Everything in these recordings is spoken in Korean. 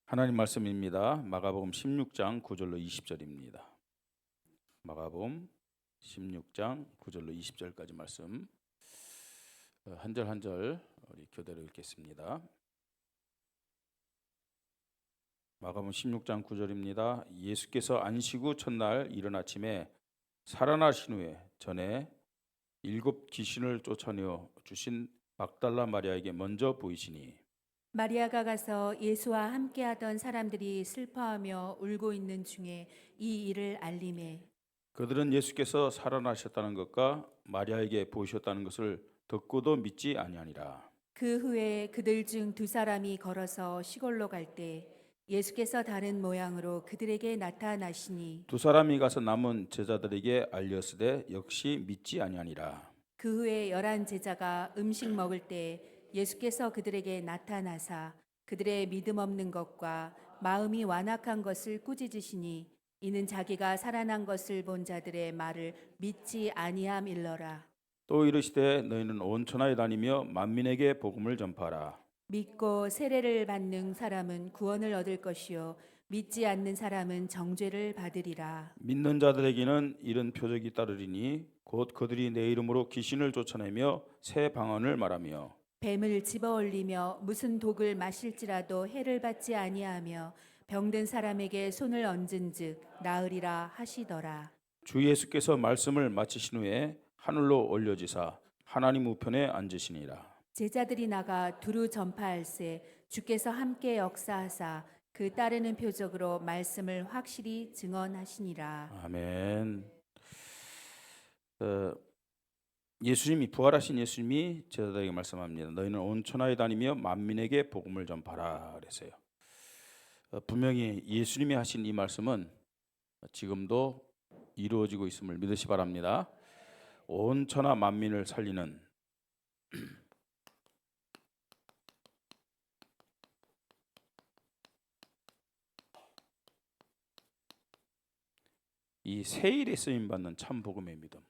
하나님 말씀입니다. 마가복음 16장 9절로 20절입니다. 마가복음 16장 9절로 20절까지 말씀 한 절 한 절 우리 교대로 읽겠습니다. 마가복음 16장 9절입니다. 예수께서 안식 후 첫날 이른 아침에 살아나신 후에 전에 7 귀신을 쫓아내어 주신 막달라 마리아에게 먼저 보이시니 마리아가 가서 예수와 함께하던 사람들이 슬퍼하며 울고 있는 중에 이 일을 알림해 그들은 예수께서 살아나셨다는 것과 마리아에게 보이셨다는 것을 듣고도 믿지 아니하니라. 그 후에 그들 중 2사람이 걸어서 시골로 갈 때 예수께서 다른 모양으로 그들에게 나타나시니 2사람이 가서 남은 제자들에게 알렸으되 역시 믿지 아니하니라. 그 후에 11 제자가 음식 먹을 때 예수께서 그들에게 나타나사 그들의 믿음 없는 것과 마음이 완악한 것을 꾸짖으시니 이는 자기가 살아난 것을 본 자들의 말을 믿지 아니함일러라. 또 이르시되 너희는 온 천하에 다니며 만민에게 복음을 전파하라. 믿고 세례를 받는 사람은 구원을 얻을 것이요 믿지 않는 사람은 정죄를 받으리라. 믿는 자들에게는 이런 표적이 따르리니 곧 그들이 내 이름으로 귀신을 쫓아내며 새 방언을 말하며 뱀을 집어올리며 무슨 독을 마실지라도 해를 받지 아니하며 병든 사람에게 손을 얹은즉 나으리라 하시더라. 주 예수께서 말씀을 마치신 후에 하늘로 올려지사 하나님 우편에 앉으시니라. 제자들이 나가 두루 전파할세 주께서 함께 역사하사 그 따르는 표적으로 말씀을 확실히 증언하시니라. 아멘. 예수님이 부활하신 예수님이 제자들에게 말씀합니다. 너희는 온 천하에 다니며 만민에게 복음을 전파라 그랬어요. 분명히 예수님이 하신 이 말씀은 지금도 이루어지고 있음을 믿으시 바랍니다. 온 천하 만민을 살리는 이 세일에 쓰임 받는 참 복음의 믿음.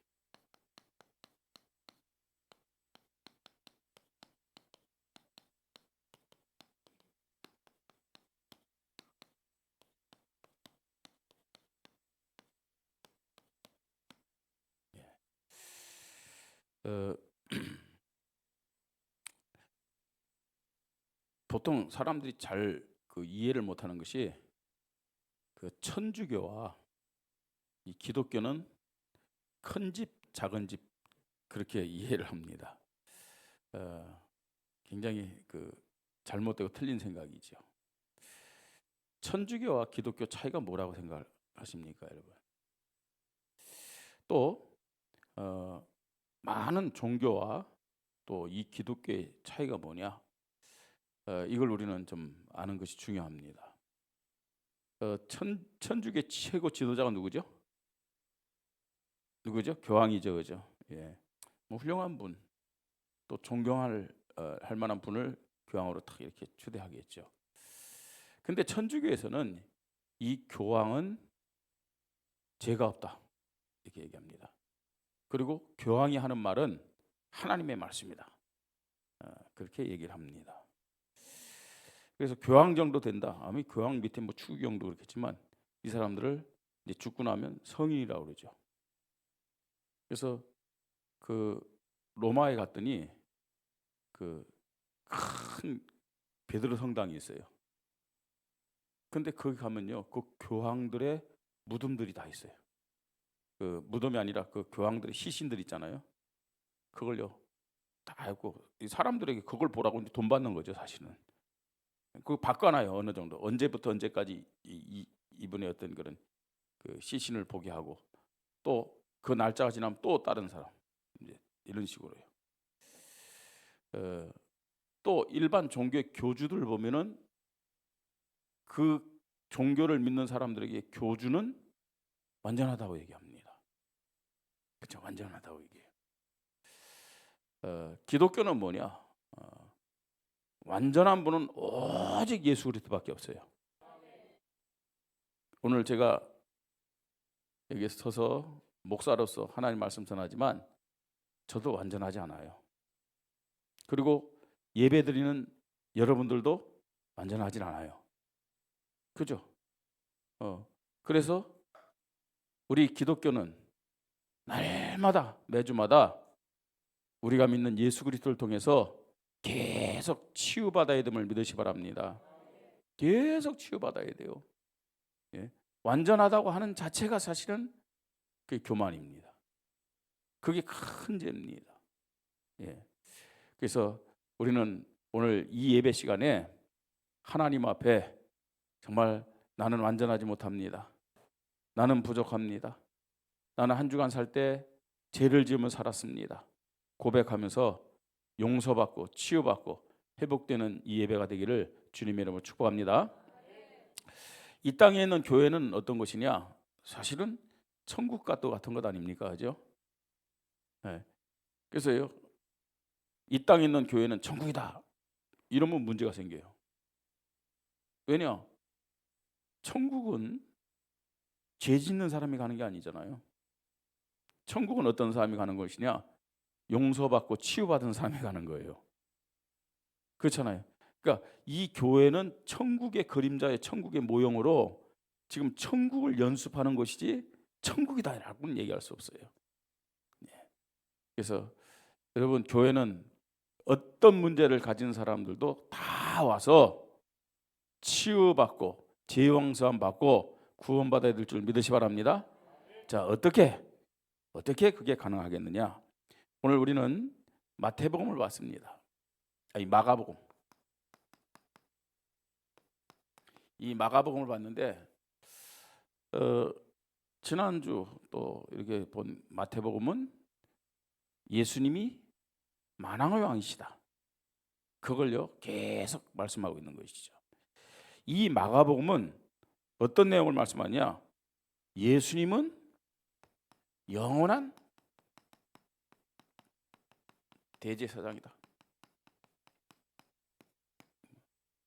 보통 사람들이 잘 이해를 못하는 것이 천주교와 이 기독교는 큰 집, 작은 집 그렇게 이해를 합니다. 굉장히 잘못되고 틀린 생각이죠. 천주교와 기독교 차이가 뭐라고 생각하십니까, 여러분? 또 많은 종교와 또 이 기독교의 차이가 뭐냐? 이걸 우리는 좀 아는 것이 중요합니다. 천주교의 최고 지도자가 누구죠? 교황이죠, 그죠? 예, 뭐 훌륭한 분, 또 존경할 할 만한 분을 교황으로 딱 이렇게 추대하겠죠. 근데 천주교에서는 이 교황은 죄가 없다 이렇게 얘기합니다. 그리고 교황이 하는 말은 하나님의 말씀이다. 그렇게 얘기를 합니다. 그래서 교황 정도 된다. 아니 교황 밑에 뭐 추기경도 그렇겠지만 이 사람들을 이제 죽고 나면 성인이라고 그러죠. 그래서 로마에 갔더니 큰 베드로 성당이 있어요. 근데 거기 가면요, 그 교황들의 무덤들이 다 있어요. 무덤이 아니라 그 교황들의 시신들 있잖아요. 그걸요 다 있고 이 사람들에게 그걸 보라고 돈 받는 거죠, 사실은. 그거 바꿔놔요, 어느 정도 언제부터 언제까지 이분의 어떤 그런 시신을 보게 하고 또 그 날짜가 지나면 또 다른 사람 이제 이런 식으로요. 또 일반 종교의 교주들 보면은 그 종교를 믿는 사람들에게 교주는 완전하다고 얘기합니다. 그렇죠, 완전하다고 얘기해요. 기독교는 뭐냐? 완전한 분은 오직 예수 그리스도밖에 없어요. 오늘 제가 여기에 서서 목사로서 하나님 말씀 전하지만 저도 완전하지 않아요. 그리고 예배드리는 여러분들도 완전하진 않아요. 그죠? 그래서 우리 기독교는 날마다 매주마다 우리가 믿는 예수 그리스도를 통해서 계속 치유받아야 됨을 믿으시 바랍니다. 계속 치유받아야 돼요. 예. 완전하다고 하는 자체가 사실은 그게 교만입니다. 그게 큰 죄입니다. 예. 그래서 우리는 오늘 이 예배 시간에 하나님 앞에 정말 나는 완전하지 못합니다. 나는 부족합니다. 나는 한 주간 살 때 죄를 지으며 살았습니다. 고백하면서 용서받고 치유받고 회복되는 이 예배가 되기를 주님의 이름으로 축복합니다. 이 땅에 있는 교회는 어떤 것이냐? 사실은 천국과 또 같은 것 아닙니까? 그죠? 네. 그래서요, 이 땅에 있는 교회는 천국이다 이러면 문제가 생겨요. 왜냐? 천국은 죄 짓는 사람이 가는 게 아니잖아요. 천국은 어떤 사람이 가는 것이냐? 용서받고 치유받은 사람이 가는 거예요. 그렇잖아요. 그러니까 이 교회는 천국의 그림자의 천국의 모형으로 지금 천국을 연습하는 것이지 천국이다라고는 얘기할 수 없어요. 그래서 여러분, 교회는 어떤 문제를 가진 사람들도 다 와서 치유받고 재용서함 받고 구원받아야 될 줄 믿으시 바랍니다. 자, 어떻게 그게 가능하겠느냐? 오늘 우리는 마태복음을 봤습니다. 아니, 마가복음. 이 마가복음을 봤는데 지난주 또 이렇게 본 마태복음은 예수님이 만왕의 왕이시다. 그걸요 계속 말씀하고 있는 것이죠. 이 마가복음은 어떤 내용을 말씀하냐? 예수님은 영원한 대제사장이다.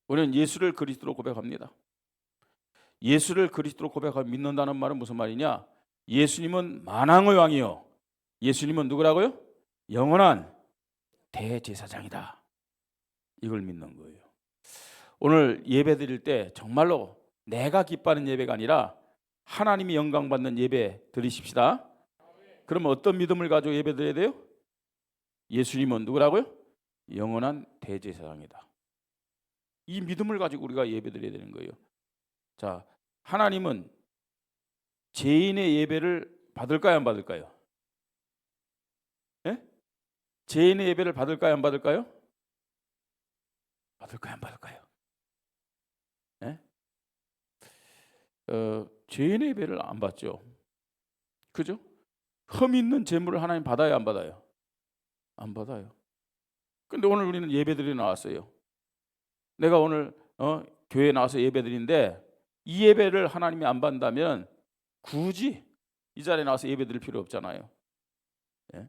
우리는 예수를 그리스도로 고백합니다. 예수를 그리스도로 고백하고 믿는다는 말은 무슨 말이냐? 예수님은 만왕의 왕이요, 예수님은 누구라고요? 영원한 대제사장이다. 이걸 믿는 거예요. 오늘 예배 드릴 때 정말로 내가 기뻐하는 예배가 아니라 하나님이 영광 받는 예배 드리십시다. 그러면 어떤 믿음을 가지고 예배 드려야 돼요? 예수님은 누구라고요? 영원한 대제사장이다. 이 믿음을 가지고 우리가 예배 드려야 되는 거예요. 자, 하나님은 죄인의 예배를 받을까요, 안 받을까요? 예? 죄인의 예배를 받을까요, 안 받을까요? 받을까요, 안 받을까요? 예? 죄인의 예배를 안 받죠. 그죠? 흠 있는 재물을 하나님 받아요, 안 받아요? 안 받아요. 근데 오늘 우리는 예배드리러 나왔어요. 내가 오늘 교회에 나와서 예배드리는데 이 예배를 하나님이 안 받는다면 굳이 이 자리에 나와서 예배드릴 필요 없잖아요. 예?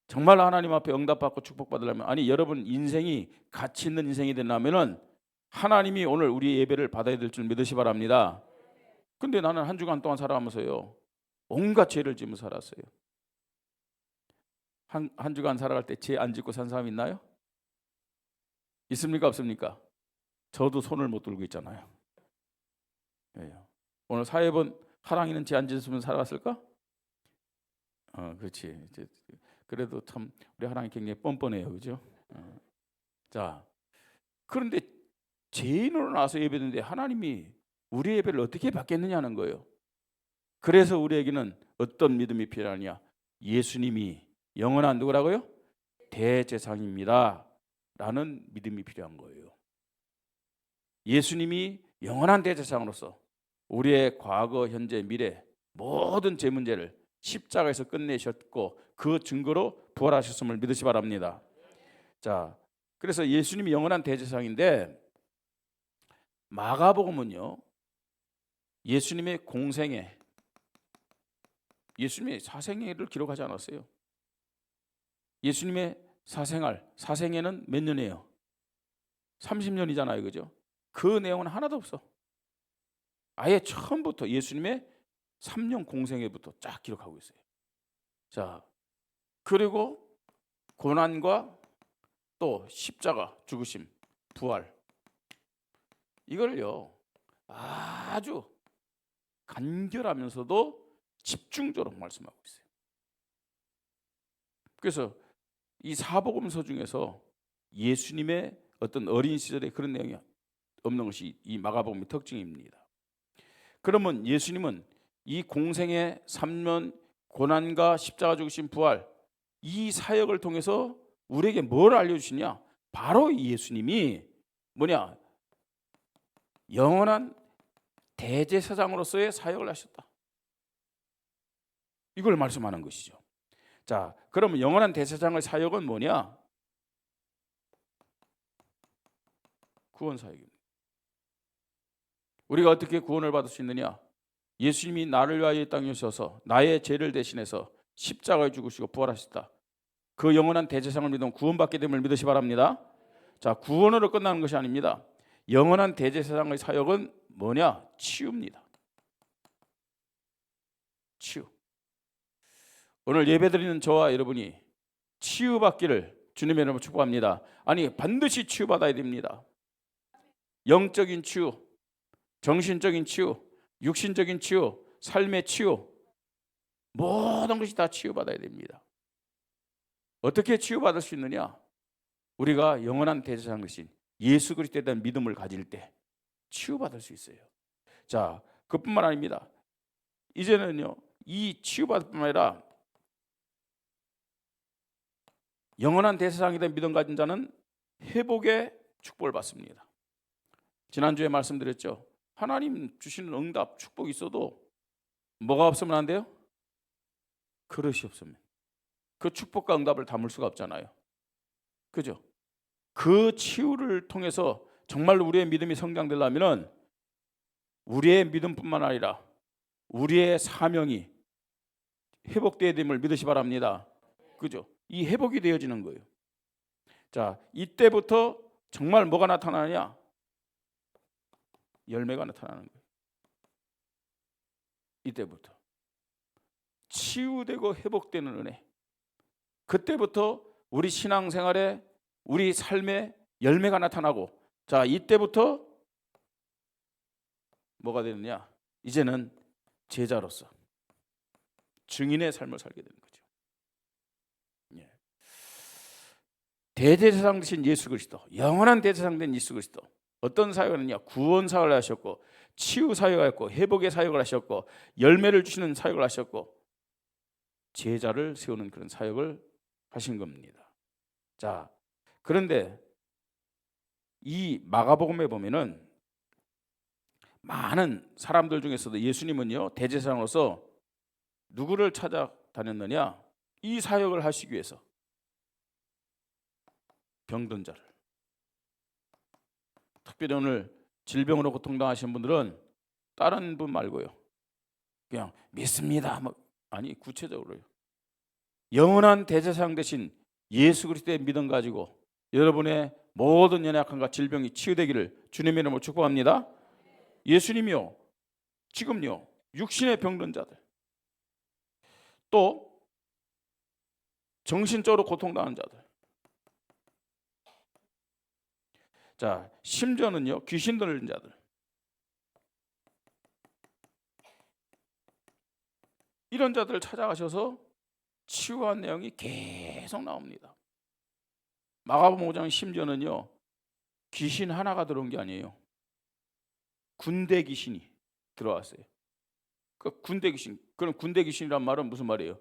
정말 하나님 앞에 응답받고 축복받으려면, 아니 여러분 인생이 가치 있는 인생이 되려면은 하나님이 오늘 우리 예배를 받아야 될 줄 믿으시 바랍니다. 근데 나는 한 주간 동안 살아가면서요 온갖 죄를 지으며 살았어요. 한 주간 살아갈 때 죄 안 짓고 산 사람 있나요? 있습니까, 없습니까? 저도 손을 못 들고 있잖아요. 예. 오늘 사회본 하랑이는 죄 안 짓으면 살아갔을까? 그렇지. 그래도 참 우리 하랑이 굉장히 뻔뻔해요, 그죠? 자, 그런데 죄인으로 나와서 예배드리는데 하나님이 우리 예배를 어떻게 받겠느냐는 거예요. 그래서 우리에게는 어떤 믿음이 필요하냐? 예수님이 영원한 누구라고요? 대제사장입니다 라는 믿음이 필요한 거예요. 예수님이 영원한 대제사장으로서 우리의 과거, 현재, 미래 모든 죄 문제를 십자가에서 끝내셨고 그 증거로 부활하셨음을 믿으시 바랍니다. 자, 그래서 예수님이 영원한 대제사장인데 마가복음은요 예수님의 공생애, 예수님의 사생애를 기록하지 않았어요. 예수님의 사생애는 몇 년이에요? 30년이잖아요, 그죠? 그 내용은 하나도 없어. 아예 처음부터 예수님의 3년 공생애부터 쫙 기록하고 있어요. 자, 그리고 고난과 또 십자가, 죽으심, 부활, 이걸요 아주 간결하면서도 집중적으로 말씀하고 있어요. 그래서 이 사복음서 중에서 예수님의 어떤 어린 시절의 그런 내용이 없는 것이 이 마가복음의 특징입니다. 그러면 예수님은 이 공생의 3년 고난과 십자가 죽으신 부활, 이 사역을 통해서 우리에게 뭘 알려주시냐? 바로 이 예수님이 뭐냐? 영원한 대제사장으로서의 사역을 하셨다. 이걸 말씀하는 것이죠. 자, 그러면 영원한 대제사장의 사역은 뭐냐? 구원 사역입니다. 우리가 어떻게 구원을 받을 수 있느냐? 예수님이 나를 위하여 이 땅에 오셔서 나의 죄를 대신해서 십자가에 죽으시고 부활하셨다. 그 영원한 대제사장을 믿으면 구원받게 됨을 믿으시 바랍니다. 자, 구원으로 끝나는 것이 아닙니다. 영원한 대제사장의 사역은 뭐냐? 치유입니다. 치유. 오늘 예배드리는 저와 여러분이 치유받기를 주님의 이름으로 축복합니다. 아니, 반드시 치유받아야 됩니다. 영적인 치유, 정신적인 치유, 육신적인 치유, 삶의 치유, 모든 것이 다 치유받아야 됩니다. 어떻게 치유받을 수 있느냐? 우리가 영원한 대제사장 되신 예수 그리스도에 대한 믿음을 가질 때 치유받을 수 있어요. 자, 그뿐만 아닙니다. 이제는요, 이 치유받을 뿐만 아니라 영원한 대제사장에 대한 믿음 가진 자는 회복의 축복을 받습니다. 지난주에 말씀드렸죠. 하나님 주시는 응답, 축복이 있어도 뭐가 없으면 안 돼요? 그릇이 없으면 그 축복과 응답을 담을 수가 없잖아요. 그죠? 그 치유를 통해서 정말로 우리의 믿음이 성장되려면 우리의 믿음뿐만 아니라 우리의 사명이 회복되어야 됨을 믿으시 바랍니다. 그죠? 이 회복이 되어지는 거예요. 자, 이때부터 정말 뭐가 나타나냐? 열매가 나타나는 거예요. 이때부터 치유되고 회복되는 은혜. 그때부터 우리 신앙생활에 우리 삶에 열매가 나타나고, 자, 이때부터 뭐가 되느냐? 이제는 제자로서 증인의 삶을 살게 되는 거죠. 예. 대제사장 되신 예수 그리스도, 영원한 대제사장 된 예수 그리스도 어떤 사역을 했느냐? 구원 사역을 하셨고, 치유 사역을 했고, 회복의 사역을 하셨고, 열매를 주시는 사역을 하셨고, 제자를 세우는 그런 사역을 하신 겁니다. 자, 그런데 이 마가복음에 보면은 많은 사람들 중에서도 예수님은요, 대제사장으로서 누구를 찾아다녔느냐? 이 사역을 하시기 위해서 병든 자를, 특별히 오늘 질병으로 고통당하신 분들은 다른 분 말고요, 그냥 믿습니다, 아니, 구체적으로요, 영원한 대제사장 되신 예수 그리스도의 믿음 가지고 여러분의 모든 연약함과 질병이 치유되기를 주님의 이름으로 축복합니다. 예수님이요, 지금요, 육신의 병든 자들, 또 정신적으로 고통당한 자들, 자, 심지어는요, 귀신 들린 자들, 이런 자들을 찾아가셔서 치유한 내용이 계속 나옵니다. 마가복음 5장 심지어는요, 귀신 하나가 들어온 게 아니에요. 군대 귀신이 들어왔어요. 그 군대 귀신, 그럼 군대 귀신이란 말은 무슨 말이에요?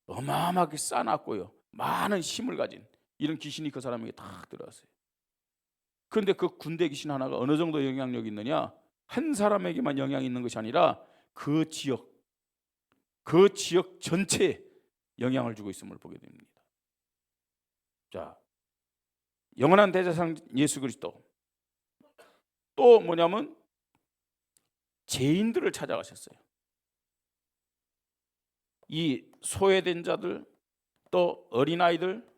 어마어마하게 싸놨고요, 많은 힘을 가진 이런 귀신이 그 사람에게 딱 들어왔어요. 그런데 그 군대 귀신 하나가 어느 정도 영향력이 있느냐? 한 사람에게만 영향이 있는 것이 아니라 그 지역 전체에 영향을 주고 있음을 보게 됩니다. 자, 영원한 대제사장 예수 그리스도, 또 뭐냐면 죄인들을 찾아가셨어요. 이 소외된 자들, 또 어린아이들,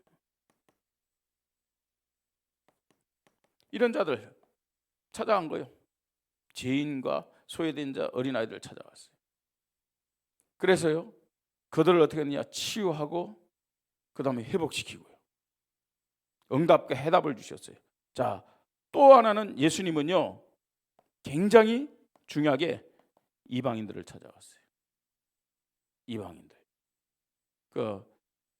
이런 자들 찾아간 거예요. 죄인과 소외된 자, 어린아이들 찾아갔어요. 그래서요, 그들을 어떻게 했느냐? 치유하고 그 다음에 회복시키고요, 응답과 해답을 주셨어요. 자, 또 하나는 예수님은요, 굉장히 중요하게 이방인들을 찾아갔어요. 이방인들. 그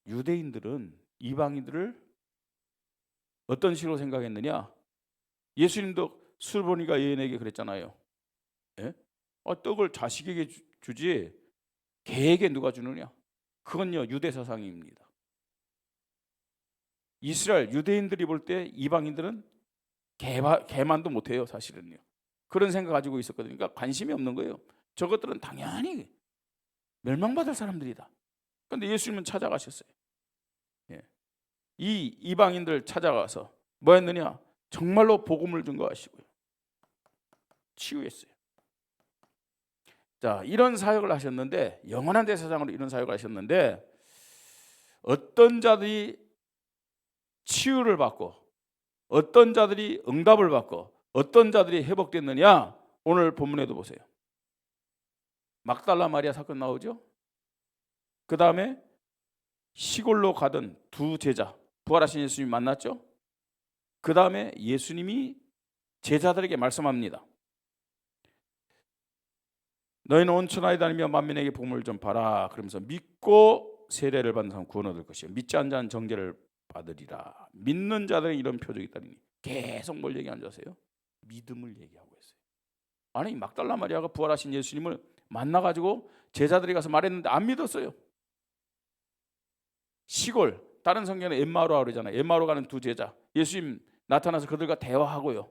유대인들은 이방인들을 어떤 식으로 생각했느냐? 예수님도 술보니가 여인에게 그랬잖아요. 예? 떡을 자식에게 주지 개에게 누가 주느냐? 그건요 유대 사상입니다. 이스라엘 유대인들이 볼 때 이방인들은 개만도 못해요 사실은요. 그런 생각 가지고 있었거든요. 그러니까 관심이 없는 거예요. 저것들은 당연히 멸망받을 사람들이다. 그런데 예수님은 찾아가셨어요. 예. 이 이방인들 찾아가서 뭐 했느냐? 정말로 복음을 증거하시고요. 치유했어요. 자, 이런 사역을 하셨는데 영원한 대제사장으로 이런 사역을 하셨는데 어떤 자들이 치유를 받고 어떤 자들이 응답을 받고 어떤 자들이 회복됐느냐? 오늘 본문에도 보세요. 막달라 마리아 사건 나오죠? 그 다음에 시골로 가던 두 제자, 부활하신 예수님 만났죠? 그 다음에 예수님이 제자들에게 말씀합니다. 너희는 온 천하에 다니며 만민에게 복음을 전파라. 그러면서 믿고 세례를 받는 사람 구원 얻을 것이요 믿지 않는 자는 정죄를 받으리라. 믿는 자들은 이런 표적이 있다니. 계속 뭘 얘기하는 줄 아세요? 믿음을 얘기하고 있어요. 아니 막달라 마리아가 부활하신 예수님을 만나가지고 제자들이 가서 말했는데 안 믿었어요. 시골, 다른 성경에 엠마오라 그러잖아요. 엠마오로 가는 두 제자, 예수님 나타나서 그들과 대화하고요,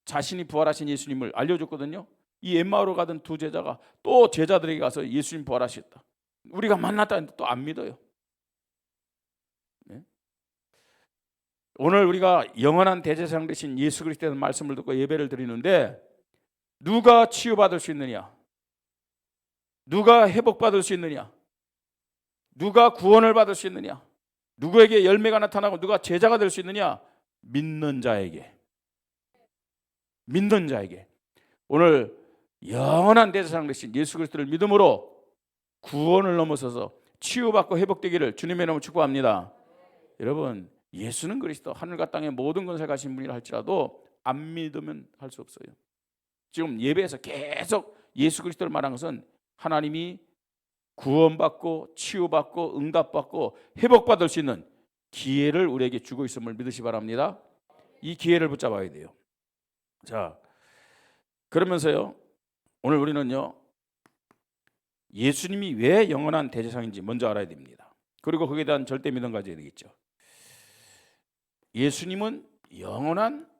자신이 부활하신 예수님을 알려줬거든요. 이 엠마오로 가던 두 제자가 또 제자들에게 가서 예수님 부활하셨다, 우리가 만났다 했는데 또 안 믿어요. 네? 오늘 우리가 영원한 대제사장 되신 예수 그리스도의 말씀을 듣고 예배를 드리는데 누가 치유받을 수 있느냐? 누가 회복받을 수 있느냐? 누가 구원을 받을 수 있느냐? 누구에게 열매가 나타나고 누가 제자가 될 수 있느냐? 믿는 자에게. 믿는 자에게. 오늘 영원한 대제사장 되신 예수 그리스도를 믿음으로 구원을 넘어서서 치유받고 회복되기를 주님의 이름으로 축복합니다. 여러분, 예수는 그리스도, 하늘과 땅의 모든 것을 가신 분이라 할지라도 안 믿으면 할 수 없어요. 지금 예배에서 계속 예수 그리스도를 말한 것은 하나님이 구원받고 치유받고 응답받고 회복받을 수 있는 기회를 우리에게 주고 있음을 믿으시 바랍니다. 이 기회를 붙잡아야 돼요. 자, 그러면서요, 오늘 우리는요, 예수님이 왜 영원한 대제사장인지 먼저 알아야 됩니다. 그리고 거기에 대한 절대 믿음 가져야 되겠죠. 예수님은 영원한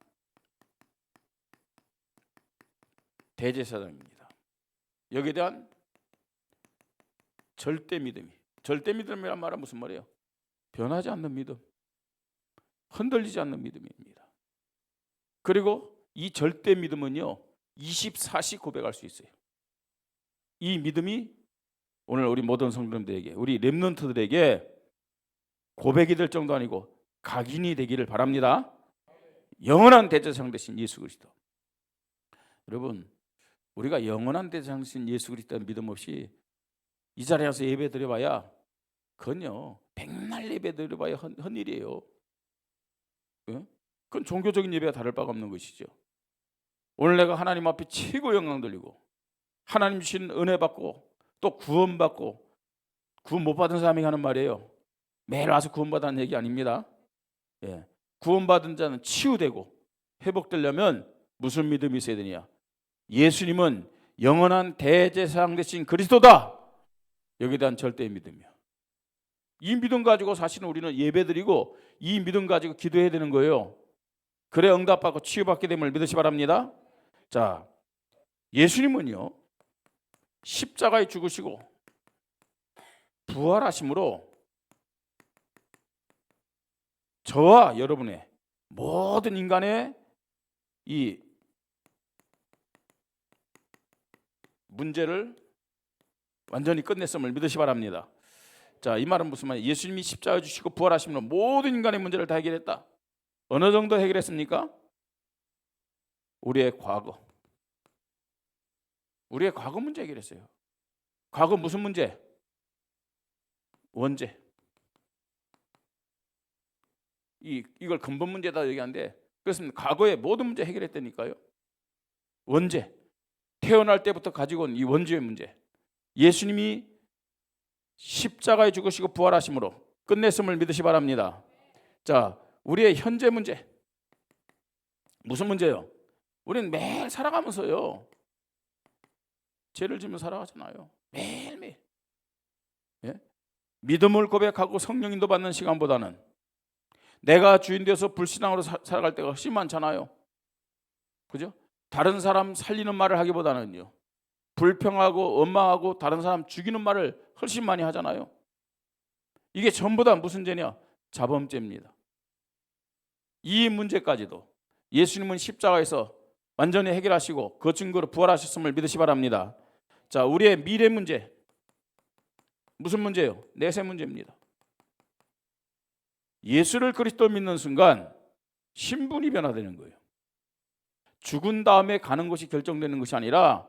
대제사장입니다. 여기에 대한 절대 믿음이, 절대 믿음이란 말은 무슨 말이에요? 변하지 않는 믿음, 흔들리지 않는 믿음입니다. 그리고 이 절대 믿음은요 24시 고백할 수 있어요. 이 믿음이 오늘 우리 모든 성도님들에게, 우리 렘넌트들에게 고백이 될 정도 아니고 각인이 되기를 바랍니다. 영원한 대제사장 되신 예수 그리스도. 여러분, 우리가 영원한 대제사장 되신 예수 그리스도의 믿음 없이 이 자리에 와서 예배 드려봐야, 그건요 백날 예배 드려봐야 헛일이에요. 그건 종교적인 예배와 다를 바가 없는 것이죠. 오늘 내가 하나님 앞에 최고 영광 돌리고 하나님 주신 은혜 받고 또 구원 받고, 구원 못 받은 사람이 하는 말이에요. 매일 와서 구원 받았다는 얘기 아닙니다. 구원 받은 자는 치유되고 회복되려면 무슨 믿음이 있어야 되냐? 예수님은 영원한 대제사장 되신 그리스도다. 여기에 대한 절대의 믿음이야. 이 믿음 가지고 사실은 우리는 예배드리고 이 믿음 가지고 기도해야 되는 거예요. 그래 응답받고 치유받게 됨을 믿으시 바랍니다. 자, 예수님은요 십자가에 죽으시고 부활하심으로 저와 여러분의 모든 인간의 이 문제를 완전히 끝냈음을 믿으시 바랍니다. 자, 이 말은 무슨 말이에요? 예수님이 십자가에 주시고 부활하심으로 모든 인간의 문제를 다 해결했다. 어느 정도 해결했습니까? 우리의 과거 문제 해결했어요. 과거 무슨 문제? 원죄. 이걸 근본 문제다 얘기하는데, 그렇습니다. 과거의 모든 문제 해결했다니까요. 원죄, 태어날 때부터 가지고 온 이 원죄의 문제, 예수님이 십자가에 죽으시고 부활하심으로 끝냈음을 믿으시 바랍니다. 자, 우리의 현재 문제, 무슨 문제요? 우리는 매일 살아가면서요, 죄를 지면 살아가잖아요. 매일매일. 예? 믿음을 고백하고 성령 인도 받는 시간보다는 내가 주인 되어서 불신앙으로 살아갈 때가 훨씬 많잖아요. 그죠? 다른 사람 살리는 말을 하기보다는요, 불평하고 원망하고 다른 사람 죽이는 말을 훨씬 많이 하잖아요. 이게 전부 다 무슨 죄냐? 자범죄입니다. 이 문제까지도 예수님은 십자가에서 완전히 해결하시고 그 증거로 부활하셨음을 믿으시 바랍니다. 자, 우리의 미래 문제, 무슨 문제예요? 내세 문제입니다. 예수를 그리스도 믿는 순간 신분이 변화되는 거예요. 죽은 다음에 가는 곳이 결정되는 것이 아니라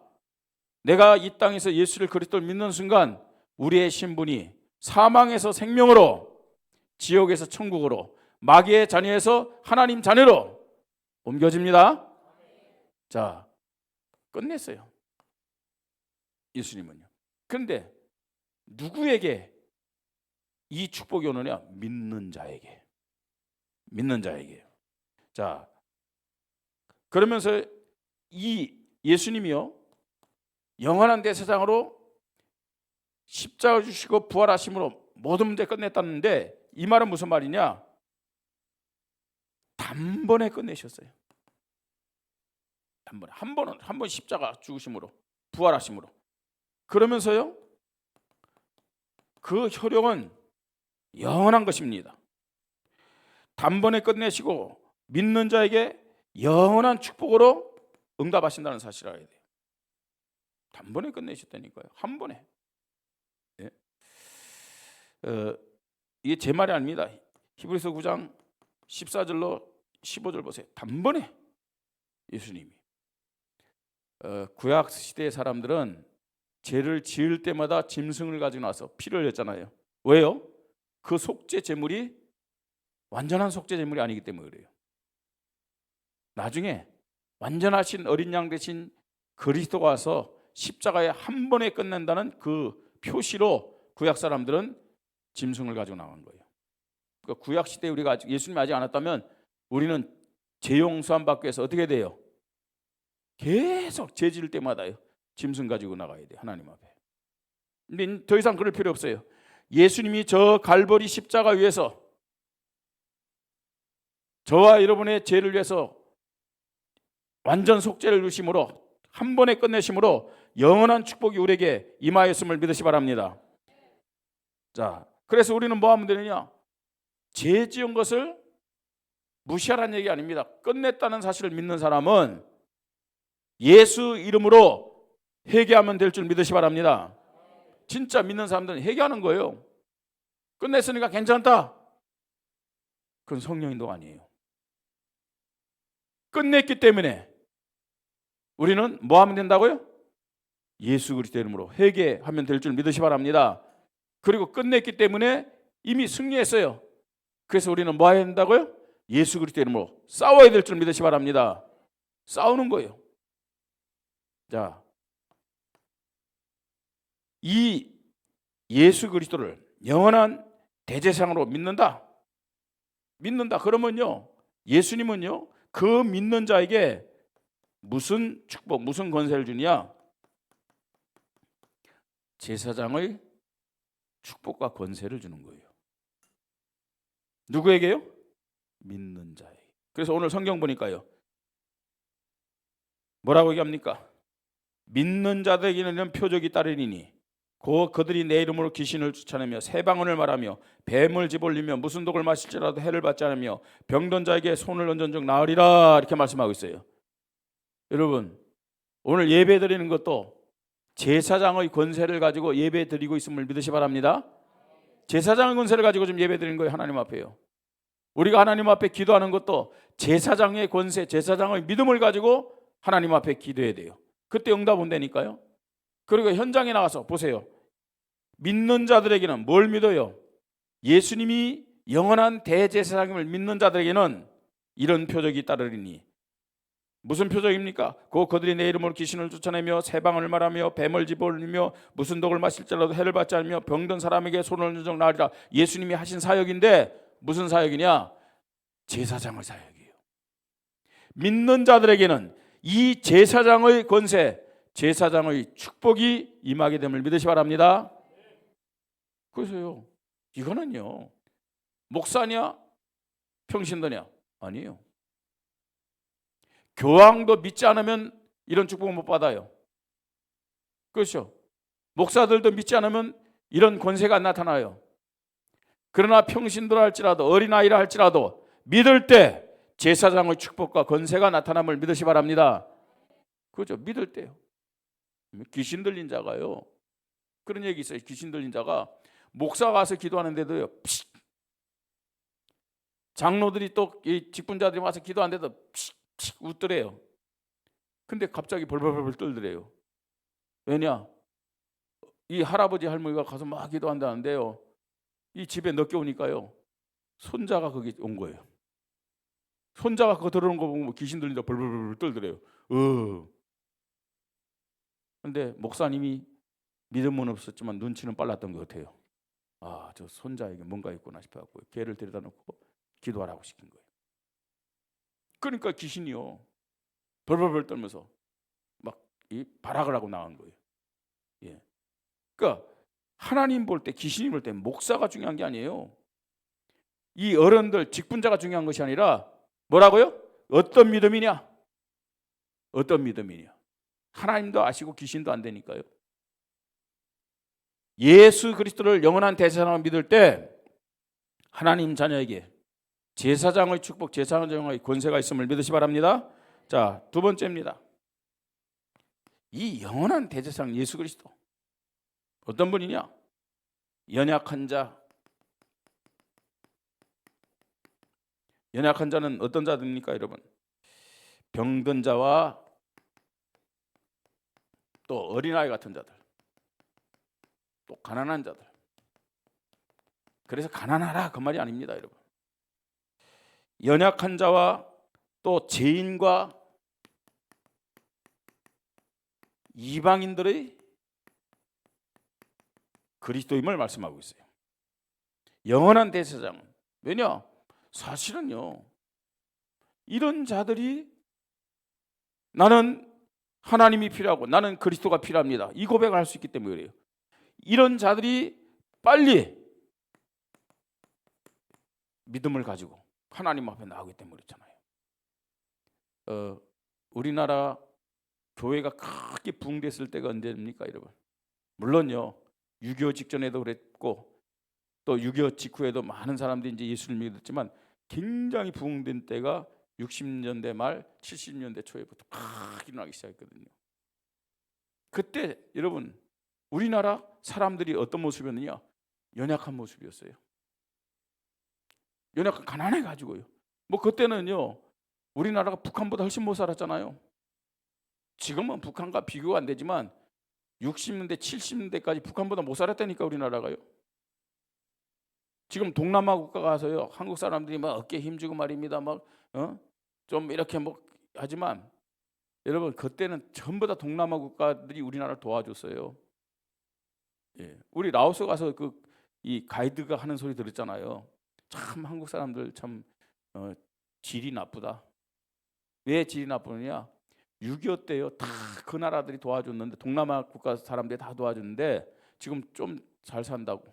내가 이 땅에서 예수를 그리스도를 믿는 순간 우리의 신분이 사망에서 생명으로, 지옥에서 천국으로, 마귀의 자녀에서 하나님 자녀로 옮겨집니다. 자, 끝냈어요. 예수님은요. 그런데 누구에게 이 축복이 오느냐? 믿는 자에게. 믿는 자에게. 자, 그러면서 이 예수님이요, 영원한 대제사장으로 십자가 주시고 부활하심으로 모든 문제 끝냈다는데, 이 말은 무슨 말이냐? 단번에 끝내셨어요. 단번에 한 번 십자가 죽으심으로 부활하심으로. 그러면서요, 그 효력은 영원한 것입니다. 단번에 끝내시고 믿는 자에게 영원한 축복으로 응답하신다는 사실을 알아야 돼요. 단번에 끝내셨다니까요. 한 번에. 예. 이게 제 말이 아닙니다. 히브리서 9장 14절로 15절 보세요. 단번에 예수님이. 구약 시대의 사람들은 죄를 지을 때마다 짐승을 가지고 나서 피를 흘렸잖아요. 왜요? 그 속죄 제물이 완전한 속죄 제물이 아니기 때문에 그래요. 나중에 완전하신 어린 양 대신 그리스도가 와서 십자가에 한 번에 끝낸다는 그 표시로 구약 사람들은 짐승을 가지고 나간 거예요. 그러니까 구약 시대에 우리가 아직 예수님이 아직 안 왔다면 우리는 죄 용서함 받기 위해서 어떻게 돼요? 계속 죄 지을 때마다요, 짐승 가지고 나가야 돼요, 하나님 앞에. 근데 더 이상 그럴 필요 없어요. 예수님이 저 갈보리 십자가 위에서 저와 여러분의 죄를 위해서 완전 속죄를 이루심으로 한 번에 끝내심으로 영원한 축복이 우리에게 임하였음을 믿으시 바랍니다. 자, 그래서 우리는 뭐 하면 되느냐? 죄 지은 것을 무시하라는 얘기 아닙니다. 끝냈다는 사실을 믿는 사람은 예수 이름으로 회개하면 될 줄 믿으시 바랍니다. 진짜 믿는 사람들은 회개하는 거예요. 끝냈으니까 괜찮다. 그건 성령 인도가 아니에요. 끝냈기 때문에 우리는 뭐 하면 된다고요? 예수 그리스도 이름으로 회개하면 될 줄 믿으시 바랍니다. 그리고 끝냈기 때문에 이미 승리했어요. 그래서 우리는 뭐 해야 된다고요? 예수 그리스도 이름으로 싸워야 될 줄 믿으시 바랍니다. 싸우는 거예요. 자, 이 예수 그리스도를 영원한 대제사장으로 믿는다. 그러면요, 예수님은요, 그 믿는 자에게 무슨 축복, 무슨 권세를 주냐? 제사장의 축복과 권세를 주는 거예요. 누구에게요? 믿는 자에게. 그래서 오늘 성경 보니까요, 뭐라고 얘기합니까? 믿는 자들에게는 이런 표적이 따르리니 그들이 내 이름으로 귀신을 쫓아내며 새 방언을 말하며 뱀을 집어올리며 무슨 독을 마실지라도 해를 받지 않으며 병든 자에게 손을 얹은 즉 나으리라, 이렇게 말씀하고 있어요. 여러분, 오늘 예배 드리는 것도 제사장의 권세를 가지고 예배 드리고 있음을 믿으시 바랍니다. 제사장의 권세를 가지고 좀 예배 드리는 거예요, 하나님 앞에요. 우리가 하나님 앞에 기도하는 것도 제사장의 권세, 제사장의 믿음을 가지고 하나님 앞에 기도해야 돼요. 그때 응답 온다니까요. 그리고 현장에 나가서 보세요. 믿는 자들에게는 뭘 믿어요? 예수님이 영원한 대제사장임을 믿는 자들에게는 이런 표적이 따르리니 무슨 표적입니까? 곧 그들이 내 이름으로 귀신을 쫓아내며 새방을 말하며 뱀을 집어올리며 무슨 독을 마실지라도 해를 받지 않으며 병든 사람에게 손을 누적 나으리라. 예수님이 하신 사역인데 무슨 사역이냐? 제사장의 사역이에요. 믿는 자들에게는 이 제사장의 권세, 제사장의 축복이 임하게 됨을 믿으시 바랍니다. 그래서요, 이거는요, 목사냐 평신도냐 아니에요. 교황도 믿지 않으면 이런 축복을 못 받아요. 그렇죠? 목사들도 믿지 않으면 이런 권세가 안 나타나요. 그러나 평신도라 할지라도 어린아이라 할지라도 믿을 때 제사장의 축복과 권세가 나타남을 믿으시 바랍니다. 그렇죠? 믿을 때요. 귀신 들린 자가요, 그런 얘기 있어요. 귀신 들린 자가 목사가 와서 기도하는데도요, 피식. 장로들이 또 이 직분자들이 와서 기도하는데도 피식 웃더래요. 근데 갑자기 벌벌벌 떨더래요. 왜냐? 이 할아버지 할머니가 가서 막 기도한다는데요, 이 집에 늦게 오니까요, 손자가 거기 온 거예요. 손자가 그거 들어오는 거 보고 귀신 들린다 벌벌벌 떨더래요. 근데 목사님이 믿음은 없었지만 눈치는 빨랐던 것 같아요. 아, 저 손자에게 뭔가 있구나 싶어갖고 걔를 데려다 놓고 기도하라고 시킨 거예요. 그러니까 귀신이요, 벌벌벌 떨면서 막 이 발악을 하고 나간 거예요. 예. 그러니까 하나님 볼 때, 귀신이 볼 때 목사가 중요한 게 아니에요. 이 어른들 직분자가 중요한 것이 아니라 뭐라고요? 어떤 믿음이냐? 어떤 믿음이냐? 하나님도 아시고 귀신도 안 되니까요. 예수 그리스도를 영원한 대제사장으로 믿을 때 하나님 자녀에게 제사장의 축복, 제사장의 권세가 있음을 믿으시 바랍니다. 자, 두 번째입니다. 이 영원한 대제사장 예수 그리스도 어떤 분이냐? 연약한 자. 연약한 자는 어떤 자들입니까, 여러분? 병든 자와 또 어린아이 같은 자들, 또 가난한 자들. 그래서 가난하라 그 말이 아닙니다, 여러분. 연약한 자와 또 죄인과 이방인들의 그리스도임을 말씀하고 있어요. 영원한 대제사장. 왜냐? 사실은요, 이런 자들이 나는 하나님이 필요하고 나는 그리스도가 필요합니다, 이 고백을 할 수 있기 때문에 그래요. 이런 자들이 빨리 믿음을 가지고 하나님 앞에 나오기 때문에 그렇잖아요. 우리나라 교회가 크게 부흥됐을 때가 언제입니까, 여러분? 물론요, 6.25 직전에도 그랬고 또 6.25 직후에도 많은 사람들이 이제 예수를 믿었지만 굉장히 부흥된 때가 60년대 말 70년대 초에부터 크게 일어나기 시작했거든요. 그때 여러분 우리나라 사람들이 어떤 모습이었느냐? 연약한 모습이었어요. 연약한, 가난해 가지고요. 뭐 그때는요, 우리나라가 북한보다 훨씬 못 살았잖아요. 지금은 북한과 비교가 안 되지만 60년대 70년대까지 북한보다 못 살았다니까, 우리나라가요. 지금 동남아 국가 가서요, 한국 사람들이 막 어깨 힘주고 말입니다. 막 좀 이렇게 뭐 하지만 여러분 그때는 전부 다 동남아 국가들이 우리나라를 도와줬어요. 예. 우리 라오스 가서 이 가이드가 하는 소리 들었잖아요. 참 한국 사람들 참 질이 나쁘다. 왜 질이 나쁘느냐? 6.25 때요, 다 그 나라들이 도와줬는데, 동남아 국가 사람들이 다 도와줬는데 지금 좀 잘 산다고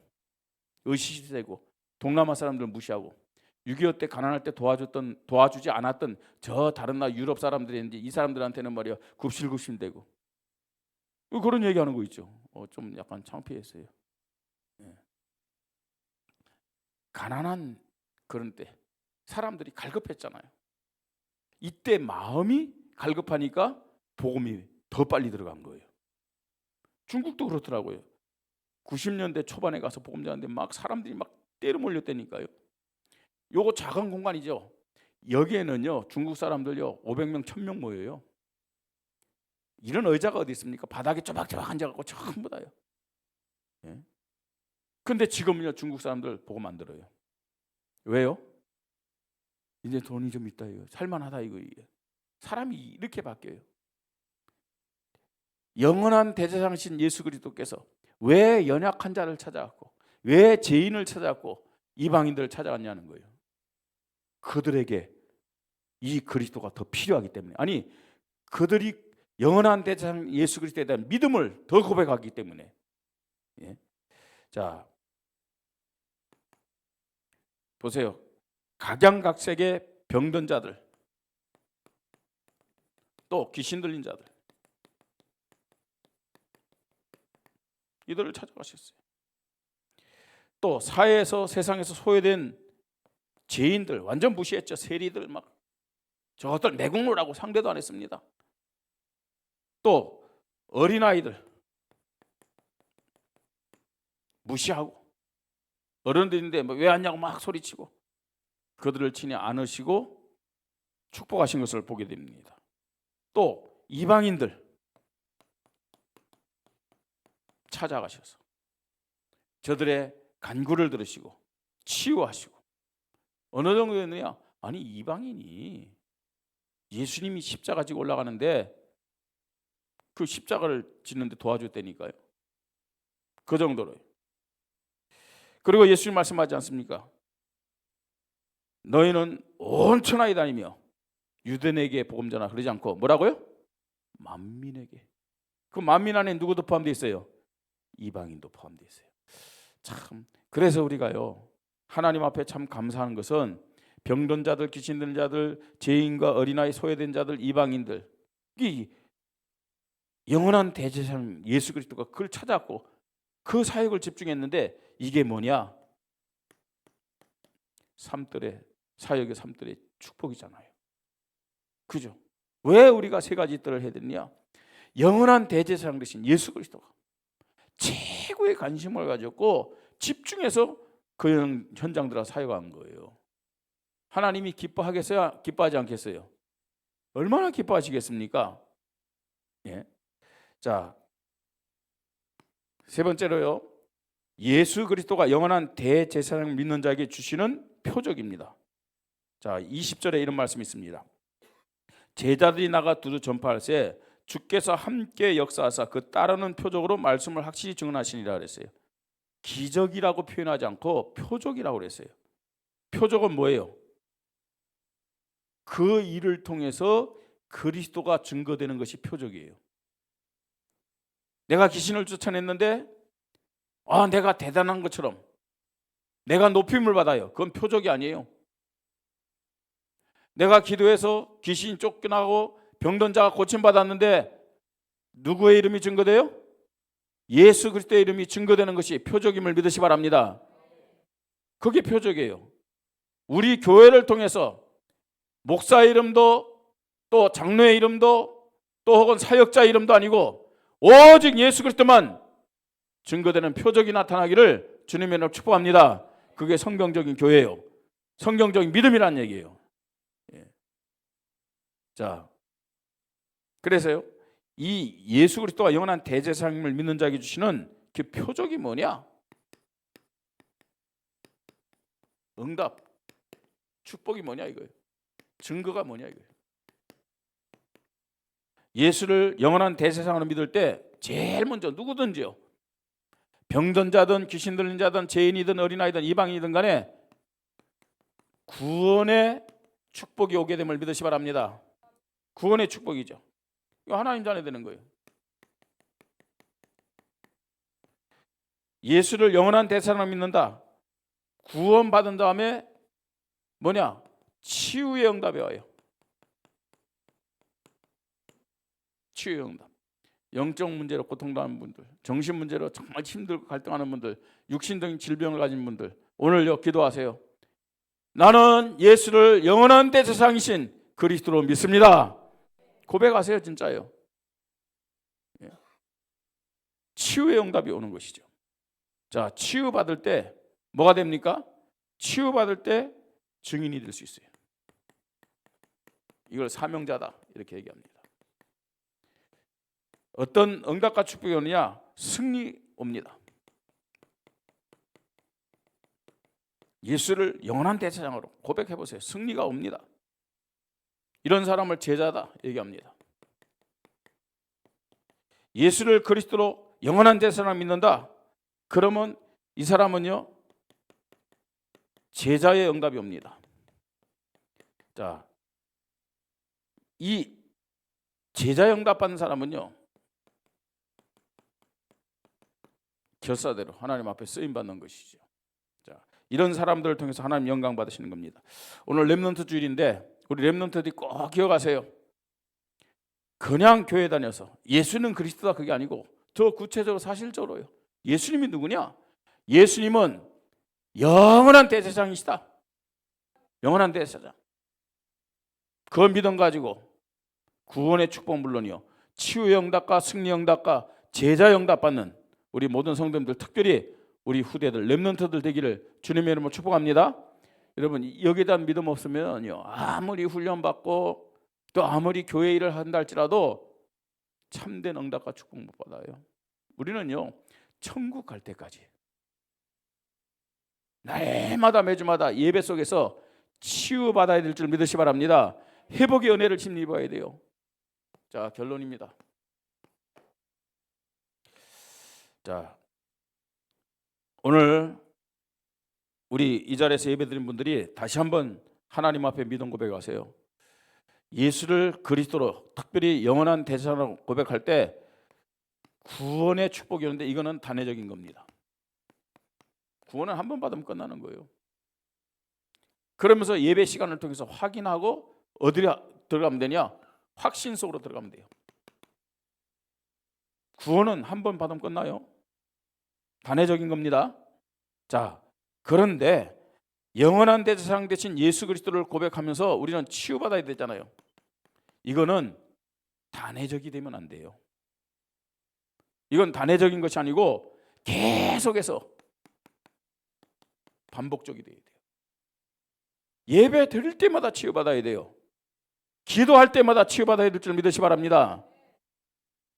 의시되고 동남아 사람들 무시하고 6.25 때 가난할 때 도와주지 않았던 저 다른 나라 유럽 사람들이 이제 이 사람들한테는 말이야 굽실굽실대고 그런 얘기하는 거 있죠. 좀 약간 창피했어요. 예. 가난한 그런 때 사람들이 갈급했잖아요. 이때 마음이 갈급하니까 복음이 더 빨리 들어간 거예요. 중국도 그렇더라고요. 90년대 초반에 가서 복음 전하는데 막 사람들이 막 때려 몰렸다니까요. 요거 작은 공간이죠. 여기에는요, 중국 사람들요 500명 1000명 모여요. 이런 의자가 어디 있습니까? 바닥에 쪼박쪼박 앉아갖고 전부 다요. 예? 근데 지금은요, 중국 사람들 복음 안 들어요. 왜요? 이제 돈이 좀 있다 이거, 살만하다 이거. 사람이 이렇게 바뀌어요. 영원한 대제사장이신 예수 그리스도께서 왜 연약한 자를 찾아왔고 왜 죄인을 찾아왔고 이방인들을 찾아왔냐는 거예요. 그들에게 이 그리스도가 더 필요하기 때문에, 아니 그들이 영원한 대제사장 예수 그리스도에 대한 믿음을 더 고백하기 때문에. 예. 자, 보세요. 각양각색의 병든 자들, 또 귀신 들린 자들, 이들을 찾아가셨어요. 또 사회에서, 세상에서 소외된 죄인들 완전 무시했죠. 세리들 막 저것들 내국노라고 상대도 안 했습니다. 또 어린아이들 무시하고, 어른들인데 뭐 왜 왔냐고 막 소리치고, 그들을 친히 안으시고 축복하신 것을 보게 됩니다. 또 이방인들 찾아가셔서 저들의 간구를 들으시고 치유하시고, 어느 정도였느냐? 아니 이방인이 예수님이 십자가 지고 올라가는데 그 십자가를 짓는데 도와줬다니까요. 그 정도로요. 그리고 예수님 말씀하지 않습니까? 너희는 온 천하에 다니며 유대인에게 복음 전하, 그러지 않고 뭐라고요? 만민에게. 그 만민 안에 누구도 포함되어 있어요? 이방인도 포함되어 있어요. 참, 그래서 우리가요 하나님 앞에 참 감사하는 것은 병든 자들, 귀신 들린 자들, 죄인과 어린아이, 소외된 자들, 이방인들, 이 영원한 대제사장 예수 그리스도가 그걸 찾았고 그 사역을 집중했는데, 이게 뭐냐? 삶들의 사역의 삶들의 축복이잖아요. 그죠? 왜 우리가 세 가지 뜰을 해야 되느냐? 영원한 대제사장 되신 예수 그리스도가 최고의 관심을 가졌고 집중해서 그 현장들과 사역한 거예요. 하나님이 기뻐하겠어요? 기뻐하지 않겠어요? 얼마나 기뻐하시겠습니까? 예. 자, 세 번째로요, 예수 그리스도가 영원한 대제사장 믿는 자에게 주시는 표적입니다. 자, 20절에 이런 말씀이 있습니다. 제자들이 나가 두루 전파할새 주께서 함께 역사하사 그 따르는 표적으로 말씀을 확실히 증언하시니라 그랬어요. 기적이라고 표현하지 않고 표적이라고 그랬어요. 표적은 뭐예요? 그 일을 통해서 그리스도가 증거되는 것이 표적이에요. 내가 귀신을 쫓아냈는데 내가 대단한 것처럼 내가 높임을 받아요. 그건 표적이 아니에요. 내가 기도해서 귀신이 쫓겨나고 병든 자가 고침받았는데 누구의 이름이 증거돼요? 예수 그리스도의 이름이 증거되는 것이 표적임을 믿으시 바랍니다. 그게 표적이에요. 우리 교회를 통해서 목사의 이름도 또 장로의 이름도 또 혹은 사역자의 이름도 아니고 오직 예수 그리스도만 증거되는 표적이 나타나기를 주님의 이름으로 축복합니다. 그게 성경적인 교회예요. 성경적인 믿음이란 얘기예요. 자, 그래서요, 이 예수 그리스도가 영원한 대제사장을 믿는 자에게 주시는 그 표적이 뭐냐? 응답, 축복이 뭐냐 이거예요. 증거가 뭐냐 이거예요. 예수를 영원한 대제사장으로 믿을 때 제일 먼저 누구든지요, 병든 자든 귀신 들린 자든 죄인이든 어린아이든 이방인이든 간에 구원의 축복이 오게 됨을 믿으시 바랍니다. 구원의 축복이죠. 이거 하나님 자녀 되는 거예요. 예수를 영원한 대제사장으로 믿는다. 구원받은 다음에 뭐냐? 치유의 응답이 와요. 치유의 응답. 영적 문제로 고통당하는 분들, 정신 문제로 정말 힘들고 갈등하는 분들, 육신적인 질병을 가진 분들, 오늘요 기도하세요. 나는 예수를 영원한 대제사장이신 그리스도로 믿습니다. 고백하세요. 진짜요. 치유의 응답이 오는 것이죠. 자, 치유받을 때 뭐가 됩니까? 치유받을 때 증인이 될 수 있어요. 이걸 사명자다 이렇게 얘기합니다. 어떤 응답과 축복이 오느냐? 승리 옵니다. 예수를 영원한 대제사장으로 고백해 보세요. 승리가 옵니다. 이런 사람을 제자다 얘기합니다. 예수를 그리스도로 영원한 대사를 믿는다. 그러면 이 사람은요, 제자의 응답이 옵니다. 자, 이 제자의 응답 받는 사람은요, 결사대로 하나님 앞에 쓰임 받는 것이죠. 자, 이런 사람들을 통해서 하나님 영광 받으시는 겁니다. 오늘 렘넌트 주일인데 우리 렘넌트들이 꼭 기억하세요. 그냥 교회 다녀서 예수는 그리스도다 그게 아니고 더 구체적으로 사실적으로요. 예수님이 누구냐? 예수님은 영원한 대제사장이시다. 영원한 대제사장. 그 믿음 가지고 구원의 축복 물론이요, 치유의 응답과 승리의 응답과 제자의 응답 받는 우리 모든 성도님들, 특별히 우리 후대들 렘넌트들 되기를 주님의 이름으로 축복합니다. 여러분, 여기에 대한 믿음 없으면요, 아무리 훈련받고 또 아무리 교회 일을 한다 할지라도 참된 응답과 축복 못 받아요. 우리는요, 천국 갈 때까지 날마다 매주마다 예배 속에서 치유받아야 될 줄 믿으시 바랍니다. 회복의 은혜를 힘입어야 돼요. 자, 결론입니다. 자, 오늘 우리 이 자리에서 예배드린 분들이 다시 한번 하나님 앞에 믿음 고백하세요. 예수를 그리스도로 특별히 영원한 대제사장으로 고백할 때 구원의 축복이 오는데 이거는 단회적인 겁니다. 구원은 한 번 받으면 끝나는 거예요. 그러면서 예배 시간을 통해서 확인하고 어디로 들어가면 되냐? 확신 속으로 들어가면 돼요. 구원은 한 번 받으면 끝나요. 단회적인 겁니다. 자, 그런데 영원한 대제사장 대신 예수 그리스도를 고백하면서 우리는 치유받아야 되잖아요. 이거는 단회적이 되면 안 돼요. 이건 단회적인 것이 아니고 계속해서 반복적이 돼야 돼요. 예배 드릴 때마다 치유받아야 돼요. 기도할 때마다 치유받아야 될 줄 믿으시 바랍니다.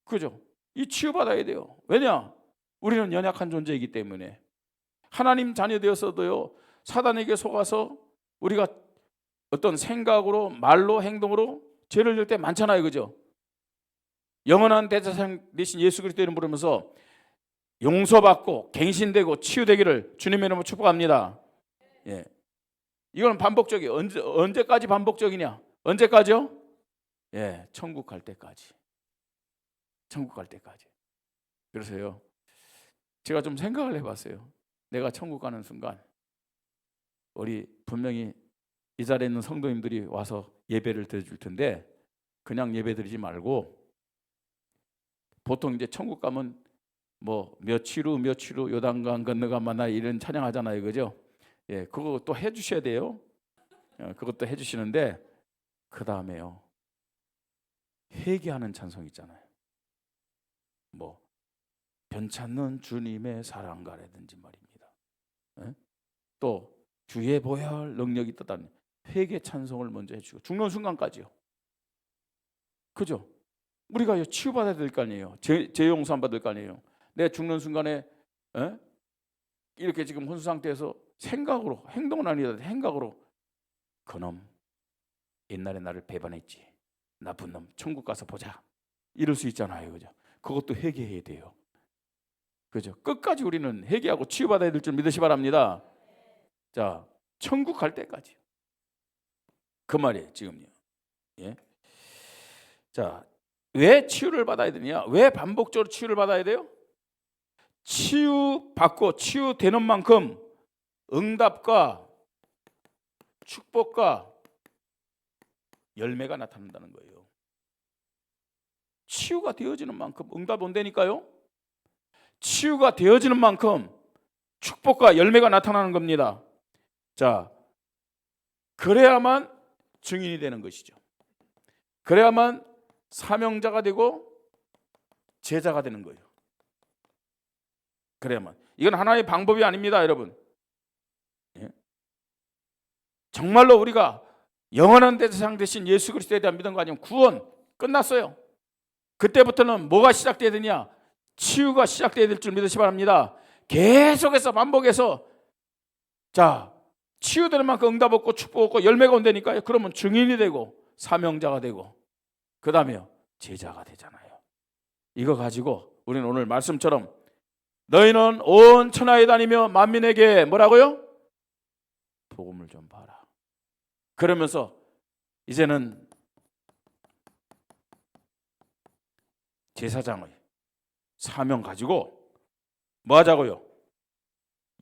그죠? 이 치유받아야 돼요. 왜냐? 우리는 연약한 존재이기 때문에. 하나님 자녀 되었어도요, 사단에게 속아서 우리가 어떤 생각으로 말로 행동으로 죄를 질 때 많잖아요. 그죠? 영원한 대제사장 대신 예수 그리스도 이름 부르면서 용서받고 갱신되고 치유되기를 주님의 이름으로 축복합니다. 예. 이건 반복적이에요. 언제까지 반복적이냐? 언제까지요? 예, 천국 갈 때까지. 천국 갈 때까지. 그래서요, 제가 좀 생각을 해봤어요. 내가 천국 가는 순간 우리 분명히 이 자리에 있는 성도님들이 와서 예배를 드려줄 텐데 그냥 예배 드리지 말고, 보통 이제 천국 가면 뭐 며칠 후 요단강 건너가 만나 이런 찬양하잖아요. 그죠? 예, 그거 또 해주셔야 돼요. 그것도 해주시는데 그 다음에요, 회개하는 찬송 있잖아요. 뭐 변찮는 주님의 사랑가라든지 말입니다. 예? 또 주의 보혈 능력이 있다는 회개 찬송을 먼저 해주고 죽는 순간까지요. 그죠? 우리가 치유받아야 될 거 아니에요. 죄 용서 안 받을 거 아니에요. 내 죽는 순간에 이렇게 지금 혼수 상태에서 생각으로, 행동은 아니다, 행각으로 그놈 옛날에 나를 배반했지, 나쁜 놈, 천국 가서 보자, 이럴 수 있잖아요. 그죠? 그것도 회개해야 돼요. 그죠? 끝까지 우리는 회개하고 치유받아야 될 줄 믿으시 바랍니다. 자, 천국 갈 때까지. 그 말이에요, 지금요. 예. 자, 왜 치유를 받아야 되냐? 왜 반복적으로 치유를 받아야 돼요? 치유받고 치유되는 만큼 응답과 축복과 열매가 나타난다는 거예요. 치유가 되어지는 만큼 응답 온다니까요. 치유가 되어지는 만큼 축복과 열매가 나타나는 겁니다. 자, 그래야만 증인이 되는 것이죠. 그래야만 사명자가 되고 제자가 되는 거예요. 그래야만. 이건 하나의 방법이 아닙니다, 여러분. 예? 정말로 우리가 영원한 대제사장 대신 예수 그리스도에 대한 믿음과 아니면 구원 끝났어요. 그때부터는 뭐가 시작돼야 되냐? 치유가 시작돼야 될 줄 믿으시 바랍니다. 계속해서 반복해서, 자, 치유되는 만큼 응답 얻고 축복 얻고 열매가 온다니까요. 그러면 증인이 되고 사명자가 되고 그 다음에 제자가 되잖아요. 이거 가지고 우리는 오늘 말씀처럼 너희는 온 천하에 다니며 만민에게 뭐라고요? 복음을 좀 봐라. 그러면서 이제는 제사장의 사명 가지고 뭐 하자고요?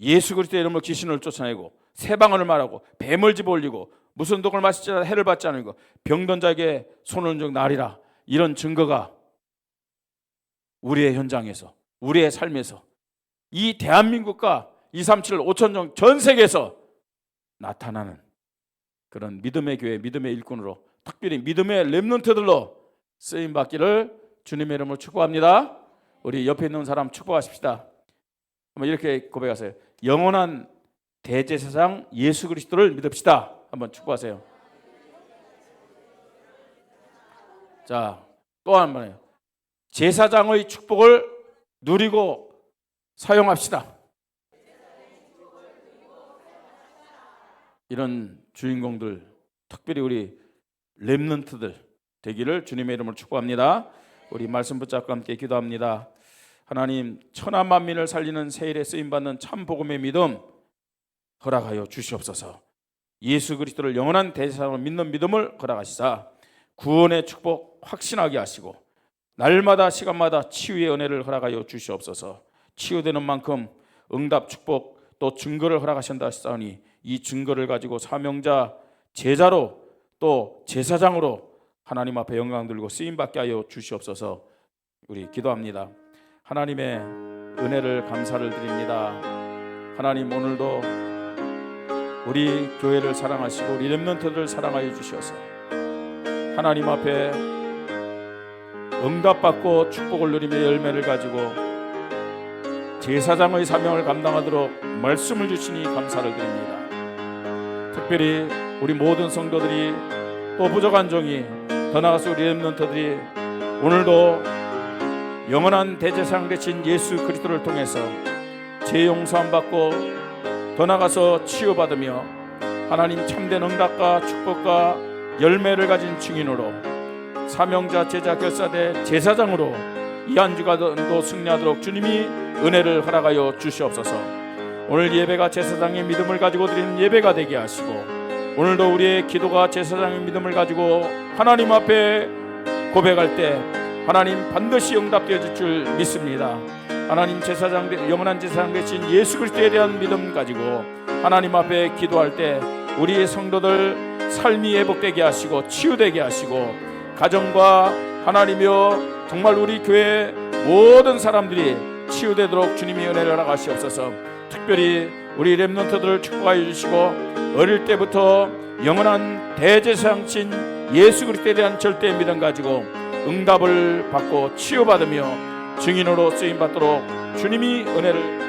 예수 그리스도의 이름으로 귀신을 쫓아내고 세방언을 말하고 뱀을 집어올리고 무슨 독을 마시자 해를 받지 않으고 병든 자에게 손을 얹어 나리라. 이런 증거가 우리의 현장에서 우리의 삶에서 이 대한민국과 237 5천정 전 세계에서 나타나는 그런 믿음의 교회, 믿음의 일꾼으로 특별히 믿음의 렘넌트들로 쓰임받기를 주님의 이름으로 축복합니다. 우리 옆에 있는 사람 축복하십시다. 한번 이렇게 고백하세요. 영원한 대제사장 예수 그리스도를 믿읍시다. 한번 축복하세요. 자, 또 한 번요. 제사장의 축복을 누리고 사용합시다. 이런 주인공들, 특별히 우리 렘넌트들 되기를 주님의 이름으로 축복합니다. 우리 말씀 붙잡고 함께 기도합니다. 하나님, 천하 만민을 살리는 새 일에 쓰임받는 참 복음의 믿음 허락하여 주시옵소서. 예수 그리스도를 영원한 대제사장으로 믿는 믿음을 허락하시사 구원의 축복 확신하게 하시고 날마다 시간마다 치유의 은혜를 허락하여 주시옵소서. 치유되는 만큼 응답 축복 또 증거를 허락하신다 하시사오니 이 증거를 가지고 사명자 제자로 또 제사장으로 하나님 앞에 영광 들고 쓰임받게 하여 주시옵소서. 우리 기도합니다. 하나님의 은혜를 감사를 드립니다. 하나님, 오늘도 우리 교회를 사랑하시고 우리 렘넌트들을 사랑하여 주셔서 하나님 앞에 응답받고 축복을 누리며 열매를 가지고 제사장의 사명을 감당하도록 말씀을 주시니 감사를 드립니다. 특별히 우리 모든 성도들이 또 부족한 종이 더 나아가서 우리 렘넌트들이 오늘도 영원한 대제사장 되신 예수 그리스도를 통해서 죄 용서함 받고 더 나아가서 치유받으며 하나님 참된 응답과 축복과 열매를 가진 증인으로 사명자 제자 결사대 제사장으로 이 한 주간도 승리하도록 주님이 은혜를 허락하여 주시옵소서. 오늘 예배가 제사장의 믿음을 가지고 드리는 예배가 되게 하시고 오늘도 우리의 기도가 제사장의 믿음을 가지고 하나님 앞에 고백할 때 하나님 반드시 응답되어질 줄 믿습니다. 하나님 제사장, 영원한 제사장 되신 예수 그리스도에 대한 믿음 가지고 하나님 앞에 기도할 때 우리의 성도들 삶이 회복되게 하시고 치유되게 하시고 가정과 하나님이여 정말 우리 교회 모든 사람들이 치유되도록 주님이 은혜를 허락하시옵소서. 특별히 우리 렘넌트들을 축복하여 주시고 어릴 때부터 영원한 대제사장신 예수 그리스도에 대한 절대 믿음 가지고 응답을 받고 치유받으며 증인으로 쓰임받도록 주님이 은혜를